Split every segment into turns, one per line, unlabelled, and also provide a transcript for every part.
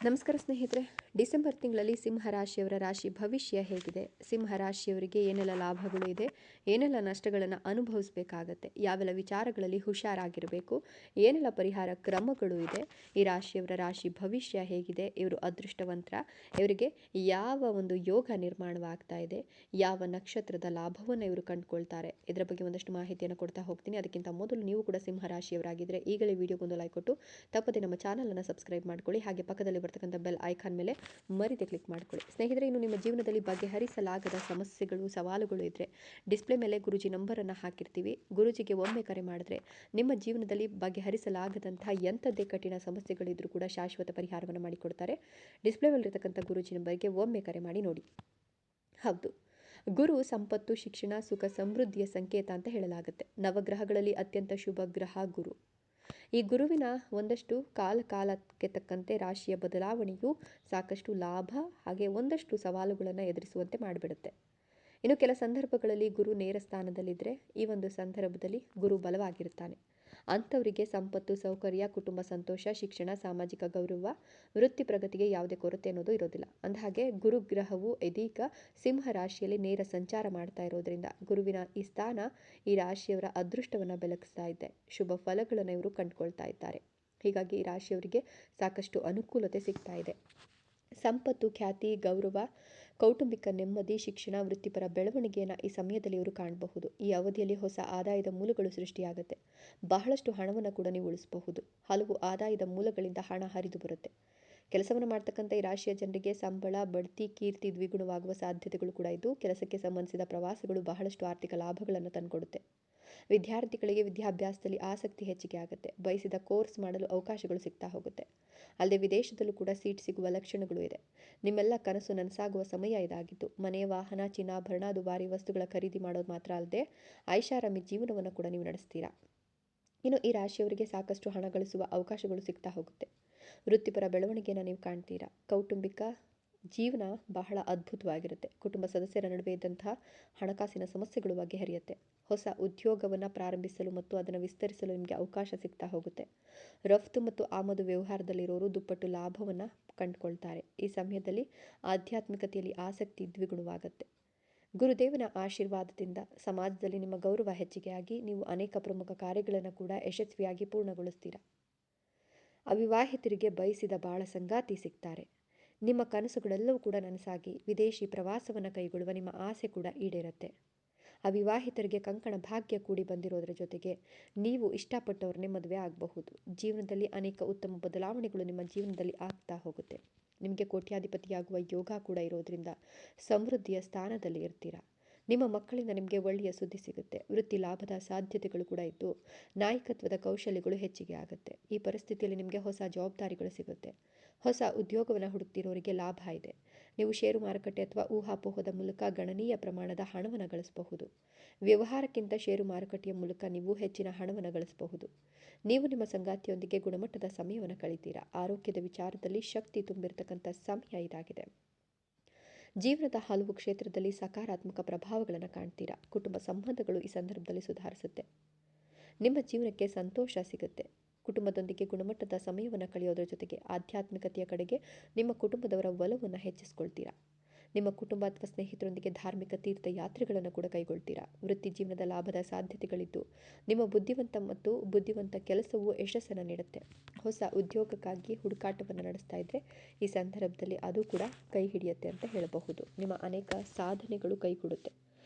ನಮಸ್ಕಾರ ಸ್ನೇಹಿತರೆ. ಡಿಸೆಂಬರ್ ತಿಂಗಳಲ್ಲಿ ಸಿಂಹ ರಾಶಿಯವರ ರಾಶಿ ಭವಿಷ್ಯ ಹೇಗಿದೆ, ಸಿಂಹ ರಾಶಿಯವರಿಗೆ ಏನೆಲ್ಲ ಲಾಭಗಳು ಇದೆ, ಏನೆಲ್ಲ ನಷ್ಟಗಳನ್ನು ಅನುಭವಿಸಬೇಕಾಗತ್ತೆ, ಯಾವೆಲ್ಲ ವಿಚಾರಗಳಲ್ಲಿ ಹುಷಾರಾಗಿರಬೇಕು, ಏನೆಲ್ಲ ಪರಿಹಾರ ಕ್ರಮಗಳು ಇದೆ, ಈ ರಾಶಿಯವರ ರಾಶಿ ಭವಿಷ್ಯ ಹೇಗಿದೆ, ಇವರು ಅದೃಷ್ಟವಂತರ, ಇವರಿಗೆ ಯಾವ ಒಂದು ಯೋಗ ನಿರ್ಮಾಣವಾಗ್ತಾ ಇದೆ, ಯಾವ ನಕ್ಷತ್ರದ ಲಾಭವನ್ನು ಇವರು ಕಂಡುಕೊಳ್ತಾರೆ, ಇದರ ಬಗ್ಗೆ ಒಂದಷ್ಟು ಮಾಹಿತಿಯನ್ನು ಕೊಡ್ತಾ ಹೋಗ್ತೀನಿ. ಅದಕ್ಕಿಂತ ಮೊದಲು ನೀವು ಕೂಡ ಸಿಂಹ ರಾಶಿಯವರಾಗಿದ್ದರೆ ಈಗಲೇ ವಿಡಿಯೋಗೊಂದು ಲೈಕ್ ಕೊಟ್ಟು ತಪ್ಪದೆ ನಮ್ಮ ಚಾನಲನ್ನು ಸಬ್ಸ್ಕ್ರೈಬ್ ಮಾಡ್ಕೊಳ್ಳಿ. ಹಾಗೆ ಪಕ್ಕದಲ್ಲಿ ಬರ್ತಕ್ಕಂಥ ಬೆಲ್ ಐಕಾನ್ ಮೇಲೆ ಮರಿದೆ ಕ್ಲಿಕ್ ಮಾಡ್ಕೊಳ್ಳಿ. ಸ್ನೇಹಿತರೆ, ಇನ್ನು ನಿಮ್ಮ ಜೀವನದಲ್ಲಿ ಬಗೆಹರಿಸಲಾಗದ ಸಮಸ್ಯೆಗಳು, ಸವಾಲುಗಳು ಇದ್ದರೆ ಡಿಸ್ಪ್ಲೇ ಮೇಲೆ ಗುರುಜಿ ನಂಬರನ್ನು ಹಾಕಿರ್ತೀವಿ. ಗುರುಜಿಗೆ ಒಮ್ಮೆ ಕರೆ ಮಾಡಿದ್ರೆ ನಿಮ್ಮ ಜೀವನದಲ್ಲಿ ಬಗೆಹರಿಸಲಾಗದಂತಹ ಎಂಥದ್ದೇ ಕಠಿಣ ಸಮಸ್ಯೆಗಳಿದ್ರೂ ಕೂಡ ಶಾಶ್ವತ ಪರಿಹಾರವನ್ನು ಮಾಡಿಕೊಡ್ತಾರೆ. ಡಿಸ್ಪ್ಲೇ ಮೇಲಿರ್ತಕ್ಕಂಥ ಗುರುಜಿ ನಂಬರ್ಗೆ ಒಮ್ಮೆ ಕರೆ ಮಾಡಿ ನೋಡಿ. ಹೌದು, ಗುರು ಸಂಪತ್ತು, ಶಿಕ್ಷಣ, ಸುಖ, ಸಮೃದ್ಧಿಯ ಸಂಕೇತ ಅಂತ ಹೇಳಲಾಗುತ್ತೆ. ನವಗ್ರಹಗಳಲ್ಲಿ ಅತ್ಯಂತ ಶುಭ ಗ್ರಹ ಗುರು. ಈ ಗುರುವಿನ ಒಂದಷ್ಟು ಕಾಲಕ್ಕೆ ತಕ್ಕಂತೆ ರಾಶಿಯ ಬದಲಾವಣೆಯು ಸಾಕಷ್ಟು ಲಾಭ ಹಾಗೆ ಒಂದಷ್ಟು ಸವಾಲುಗಳನ್ನು ಎದುರಿಸುವಂತೆ ಮಾಡಿಬಿಡುತ್ತೆ. ಇನ್ನು ಕೆಲ ಸಂದರ್ಭಗಳಲ್ಲಿ ಗುರು ನೇರ ಸ್ಥಾನದಲ್ಲಿದ್ದರೆ ಈ ಒಂದು ಸಂದರ್ಭದಲ್ಲಿ ಗುರು ಬಲವಾಗಿರುತ್ತಾನೆ. ಅಂಥವರಿಗೆ ಸಂಪತ್ತು, ಸೌಕರ್ಯ, ಕುಟುಂಬ ಸಂತೋಷ, ಶಿಕ್ಷಣ, ಸಾಮಾಜಿಕ ಗೌರವ, ವೃತ್ತಿ ಪ್ರಗತಿಗೆ ಯಾವುದೇ ಕೊರತೆ ಅನ್ನೋದು ಇರೋದಿಲ್ಲ. ಅಂದಹಾಗೆ ಗುರುಗ್ರಹವು ಇದೀಗ ಸಿಂಹ ರಾಶಿಯಲ್ಲಿ ನೇರ ಸಂಚಾರ ಮಾಡ್ತಾ ಇರೋದ್ರಿಂದ ಗುರುವಿನ ಈ ಸ್ಥಾನ ಈ ರಾಶಿಯವರ ಅದೃಷ್ಟವನ್ನು ಬೆಳಗಿಸ್ತಾ ಇದೆ. ಶುಭ ಫಲಗಳನ್ನು ಇವರು ಕಂಡುಕೊಳ್ತಾ ಇದ್ದಾರೆ. ಹೀಗಾಗಿ ಈ ರಾಶಿಯವರಿಗೆ ಸಾಕಷ್ಟು ಅನುಕೂಲತೆ ಸಿಗ್ತಾ ಇದೆ. ಸಂಪತ್ತು, ಖ್ಯಾತಿ, ಗೌರವ, ಕೌಟುಂಬಿಕ ನೆಮ್ಮದಿ, ಶಿಕ್ಷಣ, ವೃತ್ತಿಪರ ಬೆಳವಣಿಗೆಯನ್ನು ಈ ಸಮಯದಲ್ಲಿ ಇವರು ಕಾಣಬಹುದು. ಈ ಅವಧಿಯಲ್ಲಿ ಹೊಸ ಆದಾಯದ ಮೂಲಗಳು ಸೃಷ್ಟಿಯಾಗುತ್ತೆ. ಬಹಳಷ್ಟು ಹಣವನ್ನು ಕೂಡ ನೀವು ಉಳಿಸಬಹುದು. ಹಲವು ಆದಾಯದ ಮೂಲಗಳಿಂದ ಹಣ ಹರಿದು ಬರುತ್ತೆ. ಕೆಲಸವನ್ನು ಮಾಡ್ತಕ್ಕಂಥ ಈ ರಾಶಿಯ ಜನರಿಗೆ ಸಂಬಳ, ಬಡ್ತಿ, ಕೀರ್ತಿ ದ್ವಿಗುಣವಾಗುವ ಸಾಧ್ಯತೆಗಳು ಕೂಡ ಇದ್ದು ಕೆಲಸಕ್ಕೆ ಸಂಬಂಧಿಸಿದ ಪ್ರವಾಸಗಳು ಬಹಳಷ್ಟು ಆರ್ಥಿಕ ಲಾಭಗಳನ್ನು ತಂದುಕೊಡುತ್ತೆ. ವಿದ್ಯಾರ್ಥಿಗಳಿಗೆ ವಿದ್ಯಾಭ್ಯಾಸದಲ್ಲಿ ಆಸಕ್ತಿ ಹೆಚ್ಚಿಗೆ ಆಗುತ್ತೆ. ಬಯಸಿದ ಕೋರ್ಸ್ ಮಾಡಲು ಅವಕಾಶಗಳು ಸಿಗ್ತಾ ಹೋಗುತ್ತೆ. ಅಲ್ಲದೆ ವಿದೇಶದಲ್ಲೂ ಕೂಡ ಸೀಟ್ ಸಿಗುವ ಲಕ್ಷಣಗಳು ಇದೆ. ನಿಮ್ಮೆಲ್ಲ ಕನಸು ನನಸಾಗುವ ಸಮಯ ಇದಾಗಿದ್ದು ಮನೆ, ವಾಹನ, ಚಿನ್ನಾಭರಣ, ದುಬಾರಿ ವಸ್ತುಗಳ ಖರೀದಿ ಮಾಡೋದು ಮಾತ್ರ ಅಲ್ಲದೆ ಐಷಾರಾಮಿ ಜೀವನವನ್ನು ಕೂಡ ನೀವು ನಡೆಸ್ತೀರಾ. ಇನ್ನು ಈ ರಾಶಿಯವರಿಗೆ ಸಾಕಷ್ಟು ಹಣ ಗಳಿಸುವ ಅವಕಾಶಗಳು ಸಿಗ್ತಾ ಹೋಗುತ್ತೆ. ವೃತ್ತಿಪರ ಬೆಳವಣಿಗೆಯನ್ನು ನೀವು ಕಾಣ್ತೀರಾ. ಕೌಟುಂಬಿಕ ಜೀವನ ಬಹಳ ಅದ್ಭುತವಾಗಿರುತ್ತೆ. ಕುಟುಂಬ ಸದಸ್ಯರ ನಡುವೆ ಇದ್ದಂತಹ ಹಣಕಾಸಿನ ಸಮಸ್ಯೆಗಳು ಬಗೆಹರಿಯುತ್ತೆ. ಹೊಸ ಉದ್ಯೋಗವನ್ನು ಪ್ರಾರಂಭಿಸಲು ಮತ್ತು ಅದನ್ನು ವಿಸ್ತರಿಸಲು ನಿಮಗೆ ಅವಕಾಶ ಸಿಗ್ತಾ ಹೋಗುತ್ತೆ. ರಫ್ತು ಮತ್ತು ಆಮದು ವ್ಯವಹಾರದಲ್ಲಿರೋರು ದುಪ್ಪಟ್ಟು ಲಾಭವನ್ನು ಕಂಡುಕೊಳ್ತಾರೆ. ಈ ಸಮಯದಲ್ಲಿ ಆಧ್ಯಾತ್ಮಿಕತೆಯಲ್ಲಿ ಆಸಕ್ತಿ ದ್ವಿಗುಣವಾಗುತ್ತೆ. ಗುರುದೇವನ ಆಶೀರ್ವಾದದಿಂದ ಸಮಾಜದಲ್ಲಿ ನಿಮ್ಮ ಗೌರವ ಹೆಚ್ಚಿಗೆಯಾಗಿ ನೀವು ಅನೇಕ ಪ್ರಮುಖ ಕಾರ್ಯಗಳನ್ನು ಕೂಡ ಯಶಸ್ವಿಯಾಗಿ ಪೂರ್ಣಗೊಳಿಸ್ತೀರಾ. ಅವಿವಾಹಿತರಿಗೆ ಬಯಸಿದ ಬಾಳ ಸಂಗಾತಿ ಸಿಗ್ತಾರೆ. ನಿಮ್ಮ ಕನಸುಗಳೆಲ್ಲವೂ ಕೂಡ ನನಸಾಗಿ ವಿದೇಶಿ ಪ್ರವಾಸವನ್ನು ಕೈಗೊಳ್ಳುವ ನಿಮ್ಮ ಆಸೆ ಕೂಡ ಈಡೇರುತ್ತೆ. ಅವಿವಾಹಿತರಿಗೆ ಕಂಕಣ ಭಾಗ್ಯ ಕೂಡಿ ಬಂದಿರೋದರ ಜೊತೆಗೆ ನೀವು ಇಷ್ಟಪಟ್ಟವ್ರನ್ನೇ ಮದುವೆ ಆಗಬಹುದು. ಜೀವನದಲ್ಲಿ ಅನೇಕ ಉತ್ತಮ ಬದಲಾವಣೆಗಳು ನಿಮ್ಮ ಜೀವನದಲ್ಲಿ ಆಗ್ತಾ ಹೋಗುತ್ತೆ. ನಿಮಗೆ ಕೋಟ್ಯಾಧಿಪತಿಯಾಗುವ ಯೋಗ ಕೂಡ ಇರೋದ್ರಿಂದ ಸಮೃದ್ಧಿಯ ಸ್ಥಾನದಲ್ಲಿ ಇರ್ತೀರಾ. ನಿಮ್ಮ ಮಕ್ಕಳಿಂದ ನಿಮಗೆ ಒಳ್ಳೆಯ ಸುದ್ದಿ ಸಿಗುತ್ತೆ. ವೃತ್ತಿ ಲಾಭದ ಸಾಧ್ಯತೆಗಳು ಕೂಡ ಇದ್ದು ನಾಯಕತ್ವದ ಕೌಶಲ್ಯಗಳು ಹೆಚ್ಚಿಗೆ ಆಗುತ್ತೆ. ಈ ಪರಿಸ್ಥಿತಿಯಲ್ಲಿ ನಿಮಗೆ ಹೊಸ ಜವಾಬ್ದಾರಿಗಳು ಸಿಗುತ್ತೆ. ಹೊಸ ಉದ್ಯೋಗವನ್ನು ಹುಡುಕ್ತಿರೋರಿಗೆ ಲಾಭ ಇದೆ. ನೀವು ಷೇರು ಮಾರುಕಟ್ಟೆ ಅಥವಾ ಊಹಾಪೋಹದ ಮೂಲಕ ಗಣನೀಯ ಪ್ರಮಾಣದ ಹಣವನ್ನು ಗಳಿಸಬಹುದು. ವ್ಯವಹಾರಕ್ಕಿಂತ ಷೇರು ಮಾರುಕಟ್ಟೆಯ ಮೂಲಕ ನೀವು ಹೆಚ್ಚಿನ ಹಣವನ್ನು ಗಳಿಸಬಹುದು. ನೀವು ನಿಮ್ಮ ಸಂಗಾತಿಯೊಂದಿಗೆ ಗುಣಮಟ್ಟದ ಸಮಯವನ್ನು ಕಳೀತೀರಾ. ಆರೋಗ್ಯದ ವಿಚಾರದಲ್ಲಿ ಶಕ್ತಿ ತುಂಬಿರತಕ್ಕಂಥ ಸಮಯ ಇದಾಗಿದೆ. ಜೀವನದ ಹಲವು ಕ್ಷೇತ್ರದಲ್ಲಿ ಸಕಾರಾತ್ಮಕ ಪ್ರಭಾವಗಳನ್ನು ಕಾಣ್ತೀರಾ. ಕುಟುಂಬ ಸಂಬಂಧಗಳು ಈ ಸಂದರ್ಭದಲ್ಲಿ ಸುಧಾರಿಸುತ್ತೆ. ನಿಮ್ಮ ಜೀವನಕ್ಕೆ ಸಂತೋಷ ಸಿಗುತ್ತೆ. ಕುಟುಂಬದೊಂದಿಗೆ ಗುಣಮಟ್ಟದ ಸಮಯವನ್ನು ಕಳೆಯೋದ್ರ ಜೊತೆಗೆ ಆಧ್ಯಾತ್ಮಿಕತೆಯ ಕಡೆಗೆ ನಿಮ್ಮ ಕುಟುಂಬದವರ ಒಲವನ್ನು ಹೆಚ್ಚಿಸ್ಕೊಳ್ತೀರಾ. ನಿಮ್ಮ ಕುಟುಂಬ ಅಥವಾ ಸ್ನೇಹಿತರೊಂದಿಗೆ ಧಾರ್ಮಿಕ ತೀರ್ಥ ಯಾತ್ರೆಗಳನ್ನು ಕೂಡ ಕೈಗೊಳ್ತೀರಾ. ವೃತ್ತಿ ಜೀವನದ ಲಾಭದ ಸಾಧ್ಯತೆಗಳಿದ್ದು ನಿಮ್ಮ ಬುದ್ಧಿವಂತ ಕೆಲಸವು ಯಶಸ್ಸನ್ನು ನೀಡುತ್ತೆ. ಹೊಸ ಉದ್ಯೋಗಕ್ಕಾಗಿ ಹುಡುಕಾಟವನ್ನು ನಡೆಸ್ತಾ ಇದ್ದರೆ ಈ ಸಂದರ್ಭದಲ್ಲಿ ಅದು ಕೂಡ ಕೈ ಹಿಡಿಯುತ್ತೆ ಅಂತ ಹೇಳಬಹುದು. ನಿಮ್ಮ ಅನೇಕ ಸಾಧನೆಗಳು ಕೈಗೂಡುತ್ತೆ.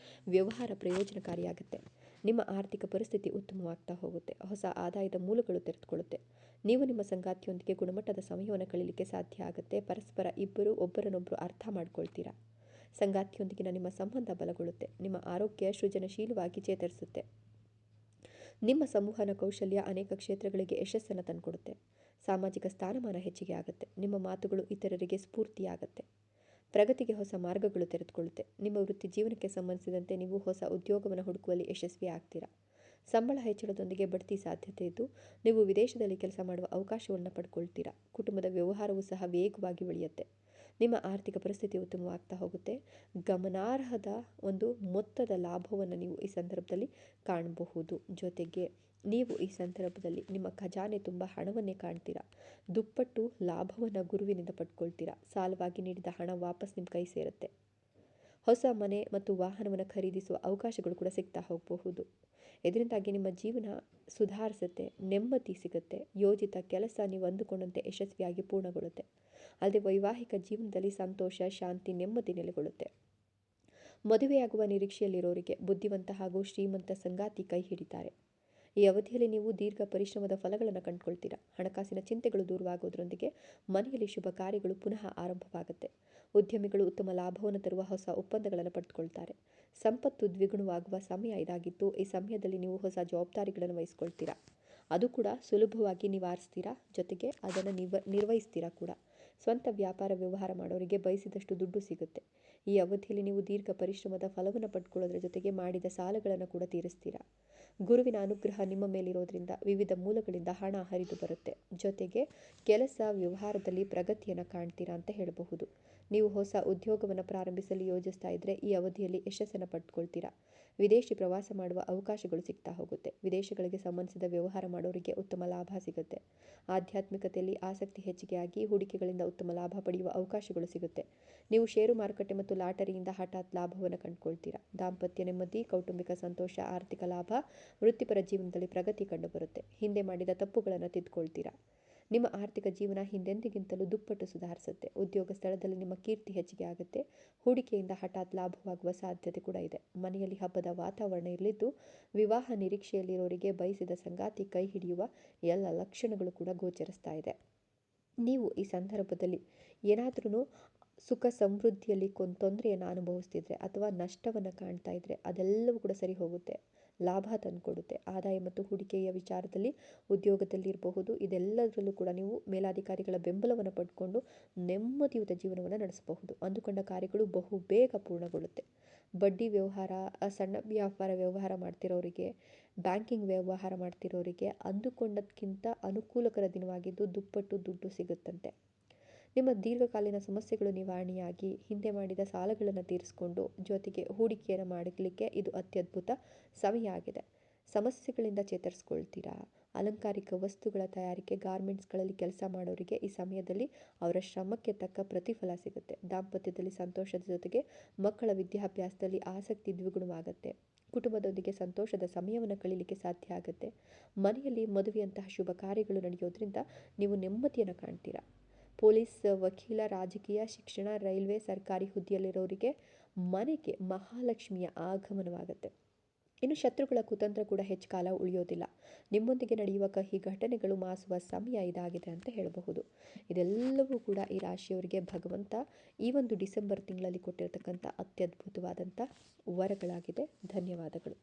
ವ್ಯವಹಾರ ಪ್ರಯೋಜನಕಾರಿಯಾಗುತ್ತೆ. ನಿಮ್ಮ ಆರ್ಥಿಕ ಪರಿಸ್ಥಿತಿ ಉತ್ತಮವಾಗ್ತಾ ಹೋಗುತ್ತೆ. ಹೊಸ ಆದಾಯದ ಮೂಲಗಳು ತೆರೆದುಕೊಳ್ಳುತ್ತೆ. ನೀವು ನಿಮ್ಮ ಸಂಗಾತಿಯೊಂದಿಗೆ ಗುಣಮಟ್ಟದ ಸಮಯವನ್ನು ಕಳೀಲಿಕ್ಕೆ ಸಾಧ್ಯ ಆಗುತ್ತೆ. ಪರಸ್ಪರ ಇಬ್ಬರು ಒಬ್ಬರನ್ನೊಬ್ಬರು ಅರ್ಥ ಮಾಡ್ಕೊಳ್ತೀರಾ. ಸಂಗಾತಿಯೊಂದಿಗಿನ ನಿಮ್ಮ ಸಂಬಂಧ ಬಲಗೊಳ್ಳುತ್ತೆ. ನಿಮ್ಮ ಆರೋಗ್ಯ ಸೃಜನಶೀಲವಾಗಿ ಚೇತರಿಸುತ್ತೆ. ನಿಮ್ಮ ಸಂವಹನ ಕೌಶಲ್ಯ ಅನೇಕ ಕ್ಷೇತ್ರಗಳಿಗೆ ಯಶಸ್ಸನ್ನು ತಂದುಕೊಡುತ್ತೆ. ಸಾಮಾಜಿಕ ಸ್ಥಾನಮಾನ ಹೆಚ್ಚಿಗೆ ಆಗುತ್ತೆ. ನಿಮ್ಮ ಮಾತುಗಳು ಇತರರಿಗೆ ಸ್ಫೂರ್ತಿಯಾಗುತ್ತೆ. ಪ್ರಗತಿಗೆ ಹೊಸ ಮಾರ್ಗಗಳು ತೆರೆದುಕೊಳ್ಳುತ್ತೆ. ನಿಮ್ಮ ವೃತ್ತಿ ಜೀವನಕ್ಕೆ ಸಂಬಂಧಿಸಿದಂತೆ ನೀವು ಹೊಸ ಉದ್ಯೋಗವನ್ನು ಹುಡುಕುವಲ್ಲಿ ಯಶಸ್ವಿ ಆಗ್ತೀರಾ. ಸಂಬಳ ಹೆಚ್ಚಳದೊಂದಿಗೆ ಬಡ್ತಿ ಸಾಧ್ಯತೆ ಇದ್ದು ನೀವು ವಿದೇಶದಲ್ಲಿ ಕೆಲಸ ಮಾಡುವ ಅವಕಾಶವನ್ನು ಪಡ್ಕೊಳ್ತೀರಾ. ಕುಟುಂಬದ ವ್ಯವಹಾರವೂ ಸಹ ವೇಗವಾಗಿ ಬೆಳೆಯುತ್ತೆ. ನಿಮ್ಮ ಆರ್ಥಿಕ ಪರಿಸ್ಥಿತಿ ಉತ್ತಮವಾಗ್ತಾ ಹೋಗುತ್ತೆ. ಗಮನಾರ್ಹದ ಒಂದು ಮೊತ್ತದ ಲಾಭವನ್ನು ನೀವು ಈ ಸಂದರ್ಭದಲ್ಲಿ ಕಾಣಬಹುದು. ಜೊತೆಗೆ ನೀವು ಈ ಸಂದರ್ಭದಲ್ಲಿ ನಿಮ್ಮ ಖಜಾನೆ ತುಂಬ ಹಣವನ್ನೇ ಕಾಣ್ತೀರಾ. ದುಪ್ಪಟ್ಟು ಲಾಭವನ್ನು ಗುರುವಿನಿಂದ ಪಡ್ಕೊಳ್ತೀರಾ. ಸಾಲವಾಗಿ ನೀಡಿದ ಹಣ ವಾಪಸ್ ನಿಮ್ಮ ಕೈ ಸೇರುತ್ತೆ. ಹೊಸ ಮನೆ ಮತ್ತು ವಾಹನವನ್ನು ಖರೀದಿಸುವ ಅವಕಾಶಗಳು ಕೂಡ ಸಿಗ್ತಾ ಹೋಗಬಹುದು. ಇದರಿಂದಾಗಿ ನಿಮ್ಮ ಜೀವನ ಸುಧಾರಿಸುತ್ತೆ, ನೆಮ್ಮದಿ ಸಿಗುತ್ತೆ. ಯೋಜಿತ ಕೆಲಸ ನೀವು ಅಂದುಕೊಂಡಂತೆ ಯಶಸ್ವಿಯಾಗಿ ಪೂರ್ಣಗೊಳ್ಳುತ್ತೆ. ಅಲ್ಲದೆ ವೈವಾಹಿಕ ಜೀವನದಲ್ಲಿ ಸಂತೋಷ, ಶಾಂತಿ, ನೆಮ್ಮದಿ ನೆಲೆಗೊಳ್ಳುತ್ತೆ. ಮದುವೆಯಾಗುವ ನಿರೀಕ್ಷೆಯಲ್ಲಿರೋರಿಗೆ ಬುದ್ಧಿವಂತ ಹಾಗೂ ಶ್ರೀಮಂತ ಸಂಗಾತಿ ಕೈ ಹಿಡಿತಾರೆ. ಈ ಅವಧಿಯಲ್ಲಿ ನೀವು ದೀರ್ಘ ಪರಿಶ್ರಮದ ಫಲಗಳನ್ನು ಕಂಡುಕೊಳ್ತೀರಾ. ಹಣಕಾಸಿನ ಚಿಂತೆಗಳು ದೂರವಾಗೋದ್ರೊಂದಿಗೆ ಮನೆಯಲ್ಲಿ ಶುಭ ಕಾರ್ಯಗಳು ಪುನಃ ಆರಂಭವಾಗುತ್ತೆ. ಉದ್ಯಮಿಗಳು ಉತ್ತಮ ಲಾಭವನ್ನು ತರುವ ಹೊಸ ಒಪ್ಪಂದಗಳನ್ನು ಪಡೆದುಕೊಳ್ತಾರೆ. ಸಂಪತ್ತು ದ್ವಿಗುಣವಾಗುವ ಸಮಯ ಇದಾಗಿದ್ದು, ಈ ಸಮಯದಲ್ಲಿ ನೀವು ಹೊಸ ಜವಾಬ್ದಾರಿಗಳನ್ನು ವಹಿಸ್ಕೊಳ್ತೀರಾ. ಅದು ಕೂಡ ಸುಲಭವಾಗಿ ನಿವಾರಿಸ್ತೀರಾ, ಜೊತೆಗೆ ಅದನ್ನು ನಿರ್ವಹಿಸ್ತೀರಾ ಕೂಡ. ಸ್ವಂತ ವ್ಯಾಪಾರ ವ್ಯವಹಾರ ಮಾಡೋರಿಗೆ ಬಯಸಿದಷ್ಟು ದುಡ್ಡು ಸಿಗುತ್ತೆ. ಈ ಅವಧಿಯಲ್ಲಿ ನೀವು ದೀರ್ಘ ಪರಿಶ್ರಮದ ಫಲವನ್ನು ಪಡ್ಕೊಳ್ಳೋದ್ರ ಜೊತೆಗೆ ಮಾಡಿದ ಸಾಲಗಳನ್ನು ಕೂಡ ತೀರಿಸ್ತೀರಾ. ಗುರುವಿನ ಅನುಗ್ರಹ ನಿಮ್ಮ ಮೇಲಿರೋದ್ರಿಂದ ವಿವಿಧ ಮೂಲಗಳಿಂದ ಹಣ ಹರಿದು ಬರುತ್ತೆ. ಜೊತೆಗೆ ಕೆಲಸ ವ್ಯವಹಾರದಲ್ಲಿ ಪ್ರಗತಿಯನ್ನು ಕಾಣ್ತೀರಾ ಅಂತ ಹೇಳಬಹುದು. ನೀವು ಹೊಸ ಉದ್ಯೋಗವನ್ನು ಪ್ರಾರಂಭಿಸಲು ಯೋಜಿಸ್ತಾ ಇದ್ದರೆ ಈ ಅವಧಿಯಲ್ಲಿ ಯಶಸ್ಸನ್ನು ಪಡ್ಕೊಳ್ತೀರಾ. ವಿದೇಶಿ ಪ್ರವಾಸ ಮಾಡುವ ಅವಕಾಶಗಳು ಸಿಗ್ತಾ ಹೋಗುತ್ತೆ. ವಿದೇಶಗಳಿಗೆ ಸಂಬಂಧಿಸಿದ ವ್ಯವಹಾರ ಮಾಡೋರಿಗೆ ಉತ್ತಮ ಲಾಭ ಸಿಗುತ್ತೆ. ಆಧ್ಯಾತ್ಮಿಕತೆಯಲ್ಲಿ ಆಸಕ್ತಿ ಹೆಚ್ಚಿಗೆಯಾಗಿ ಹೂಡಿಕೆಗಳಿಂದ ಉತ್ತಮ ಲಾಭ ಪಡೆಯುವ ಅವಕಾಶಗಳು ಸಿಗುತ್ತೆ. ನೀವು ಷೇರು ಮಾರುಕಟ್ಟೆ ಮತ್ತು ಲಾಟರಿಯಿಂದ ಹಠಾತ್ ಲಾಭವನ್ನು ಕಂಡುಕೊಳ್ತೀರಾ. ದಾಂಪತ್ಯ ನೆಮ್ಮದಿ, ಕೌಟುಂಬಿಕ ಸಂತೋಷ, ಆರ್ಥಿಕ ಲಾಭ, ವೃತ್ತಿಪರ ಜೀವನದಲ್ಲಿ ಪ್ರಗತಿ ಕಂಡುಬರುತ್ತೆ. ಹಿಂದೆ ಮಾಡಿದ ತಪ್ಪುಗಳನ್ನು ತಿದ್ದುಕೊಳ್ತೀರಾ. ನಿಮ್ಮ ಆರ್ಥಿಕ ಜೀವನ ಹಿಂದೆಂದಿಗಿಂತಲೂ ದುಪ್ಪಟ್ಟು ಸುಧಾರಿಸುತ್ತೆ. ಉದ್ಯೋಗ ಸ್ಥಳದಲ್ಲಿ ನಿಮ್ಮ ಕೀರ್ತಿ ಹೆಚ್ಚಿಗೆ ಆಗುತ್ತೆ. ಹೂಡಿಕೆಯಿಂದ ಹಠಾತ್ ಲಾಭವಾಗುವ ಸಾಧ್ಯತೆ ಕೂಡ ಇದೆ. ಮನೆಯಲ್ಲಿ ಹಬ್ಬದ ವಾತಾವರಣ ಇರಲಿದ್ದು, ವಿವಾಹ ನಿರೀಕ್ಷೆಯಲ್ಲಿರೋರಿಗೆ ಬಯಸಿದ ಸಂಗಾತಿ ಕೈ ಹಿಡಿಯುವ ಎಲ್ಲ ಲಕ್ಷಣಗಳು ಕೂಡ ಗೋಚರಿಸ್ತಾ ಇದೆ. ನೀವು ಈ ಸಂದರ್ಭದಲ್ಲಿ ಏನಾದ್ರೂ ಸುಖ ಸಮೃದ್ಧಿಯಲ್ಲಿ ತೊಂದರೆಯನ್ನು ಅನುಭವಿಸ್ತಿದ್ರೆ ಅಥವಾ ನಷ್ಟವನ್ನು ಕಾಣ್ತಾ ಇದ್ದರೆ ಅದೆಲ್ಲವೂ ಕೂಡ ಸರಿ ಹೋಗುತ್ತೆ. ಲಾಭ ತಂದುಕೊಡುತ್ತೆ. ಆದಾಯ ಮತ್ತು ಹೂಡಿಕೆಯ ವಿಚಾರದಲ್ಲಿ ಉದ್ಯೋಗದಲ್ಲಿರಬಹುದು, ಇದೆಲ್ಲದರಲ್ಲೂ ಕೂಡ ನೀವು ಮೇಲಾಧಿಕಾರಿಗಳ ಬೆಂಬಲವನ್ನು ಪಡ್ಕೊಂಡು ನೆಮ್ಮದಿಯುತ ಜೀವನವನ್ನು ನಡೆಸಬಹುದು. ಅಂದುಕೊಂಡ ಕಾರ್ಯಗಳು ಬಹು ಬೇಗ ಪೂರ್ಣಗೊಳ್ಳುತ್ತೆ. ಬಡ್ಡಿ ವ್ಯವಹಾರ, ಸಣ್ಣ ವ್ಯವಹಾರ ಮಾಡ್ತಿರೋರಿಗೆ, ಬ್ಯಾಂಕಿಂಗ್ ವ್ಯವಹಾರ ಮಾಡ್ತಿರೋರಿಗೆ ಅಂದುಕೊಂಡದಕ್ಕಿಂತ ಅನುಕೂಲಕರ ದಿನವಾಗಿದ್ದು ದುಪ್ಪಟ್ಟು ದುಡ್ಡು ಸಿಗುತ್ತಂತೆ. ನಿಮ್ಮ ದೀರ್ಘಕಾಲೀನ ಸಮಸ್ಯೆಗಳು ನಿವಾರಣೆಯಾಗಿ ಹಿಂದೆ ಮಾಡಿದ ಸಾಲಗಳನ್ನು ತೀರಿಸಿಕೊಂಡು ಜೊತೆಗೆ ಹೂಡಿಕೆಯನ್ನು ಮಾಡಲಿಕ್ಕೆ ಇದು ಅತ್ಯದ್ಭುತ ಸಮಯ ಆಗಿದೆ. ಸಮಸ್ಯೆಗಳಿಂದ ಚೇತರಿಸ್ಕೊಳ್ತೀರಾ. ಅಲಂಕಾರಿಕ ವಸ್ತುಗಳ ತಯಾರಿಕೆ, ಗಾರ್ಮೆಂಟ್ಸ್ಗಳಲ್ಲಿ ಕೆಲಸ ಮಾಡೋರಿಗೆ ಈ ಸಮಯದಲ್ಲಿ ಅವರ ಶ್ರಮಕ್ಕೆ ತಕ್ಕ ಪ್ರತಿಫಲ ಸಿಗುತ್ತೆ. ದಾಂಪತ್ಯದಲ್ಲಿ ಸಂತೋಷದ ಜೊತೆಗೆ ಮಕ್ಕಳ ವಿದ್ಯಾಭ್ಯಾಸದಲ್ಲಿ ಆಸಕ್ತಿ ದ್ವಿಗುಣವಾಗುತ್ತೆ. ಕುಟುಂಬದೊಂದಿಗೆ ಸಂತೋಷದ ಸಮಯವನ್ನು ಕಳೀಲಿಕ್ಕೆ ಸಾಧ್ಯ ಆಗುತ್ತೆ. ಮನೆಯಲ್ಲಿ ಮದುವೆಯಂತಹ ಶುಭ ಕಾರ್ಯಗಳು ನಡೆಯೋದ್ರಿಂದ ನೀವು ನೆಮ್ಮದಿಯನ್ನು ಕಾಣ್ತೀರಾ. ಪೊಲೀಸ್, ವಕೀಲ, ರಾಜಕೀಯ, ಶಿಕ್ಷಣ, ರೈಲ್ವೆ, ಸರ್ಕಾರಿ ಹುದ್ದೆಯಲ್ಲಿರೋರಿಗೆ ಮನೆಗೆ ಮಹಾಲಕ್ಷ್ಮಿಯ ಆಗಮನವಾಗುತ್ತೆ. ಇನ್ನು ಶತ್ರುಗಳ ಕುತಂತ್ರ ಕೂಡ ಹೆಚ್ಚು ಕಾಲ ಉಳಿಯೋದಿಲ್ಲ. ನಿಮ್ಮೊಂದಿಗೆ ನಡೆಯುವ ಕಹಿ ಘಟನೆಗಳು ಮಾಸುವ ಸಮಯ ಇದಾಗಿದೆ ಅಂತ ಹೇಳಬಹುದು. ಇದೆಲ್ಲವೂ ಕೂಡ ಈ ರಾಶಿಯವರಿಗೆ ಭಗವಂತ ಈ ಒಂದು ಡಿಸೆಂಬರ್ ತಿಂಗಳಲ್ಲಿ ಕೊಟ್ಟಿರತಕ್ಕಂಥ ಅತ್ಯದ್ಭುತವಾದಂಥ ವರಗಳಾಗಿದೆ. ಧನ್ಯವಾದಗಳು.